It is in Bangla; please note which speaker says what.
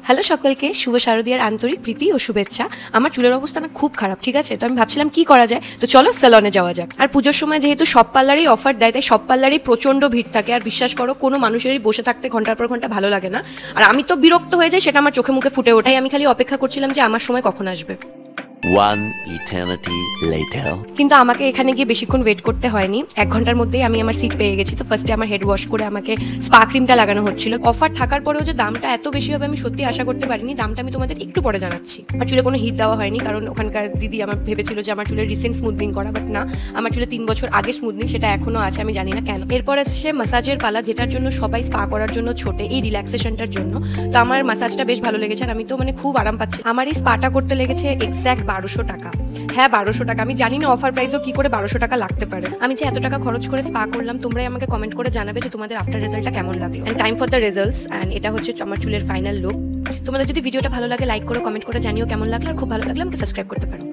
Speaker 1: হ্যালো সকলকে, শুভ শারদীয়ার আন্তরিক প্রীতি ও শুভেচ্ছা। আমার চুলের অবস্থা না খুব খারাপ, ঠিক আছে? তো আমি ভাবছিলাম কি করা যায়, তো চলো সেলনে যাওয়া যাক। আর পুজোর সময় যেহেতু সব পার্লারেই অফার দেয়, তাই সব পার্লারেই প্রচণ্ড ভিড় থাকে। আর বিশ্বাস করো, কোনো মানুষেরই বসে থাকতে ঘন্টার পর ঘন্টা ভালো লাগে না। আর আমি তো বিরক্ত হয়ে যাই, সেটা আমার চোখে মুখে ফুটে ওঠাই। আমি খালি অপেক্ষা করছিলাম যে আমার সময় কখন আসবে।
Speaker 2: One eternity later.
Speaker 1: কিন্তু আমাকে এখানে গিয়ে বেশিক্ষণ ওয়েট করতে হয়নি, 1 ঘন্টার মধ্যেই আমি আমার সিট পেয়ে গেছি। তো ফার্স্টে আমার হেড ওয়াশ করে আমাকে স্পা ক্রিমটা লাগানো হচ্ছিল। অফার থাকার পরেও যে দামটা এত বেশি হবে আমি সত্যি আশা করতে পারিনি। দামটা আমি তোমাদের একটু পরে জানাচ্ছি। আমার চুলে কোনো হিট দেওয়া হয়নি, কারণ ওখানকার দিদি আমার ভেবেছিল যে আমার চুলের রিসেন্ট স্মুথনিং করা, বাট না, আমার চুলে 3 বছর আগে স্মুথনিং, সেটা এখনো আছে, আমি জানি না কেন। এরপর আসছে ম্যাসাজের পালা, যেটার জন্য সবাই স্পা করার জন্য ছোটে, এই রিল্যাক্সেশনটার জন্য। তো আমার ম্যাসাজটা বেশ ভালো লেগেছে, আর আমি তো খুব আরাম পাচ্ছি। আমার এই স্পাটা করতে লেগেছে এক্স্যাক্ট 1200 টাকা। হ্যাঁ, 1200 টাকা। আমি জানি না অফার প্রাইসও কি করে 1200 টাকা লাগতে পারে। আমি যে এত টাকা খরচ করে স্পা করলাম, তোমরাই আমাকে কমেন্ট করে জানাবে যে তোমাদের আফটার রেজাল্টটা কেমন লাগলো। And time for the results, and এটা হচ্ছে আমার চুলের ফাইনাল লুক। তোমাদের যদি ভিডিওটা ভালো লাগে লাইক করো, কমেন্ট করে জানিও কেমন লাগলো। আর খুব ভালো লাগলে আমাকে সাবস্ক্রাইব করতে পারো।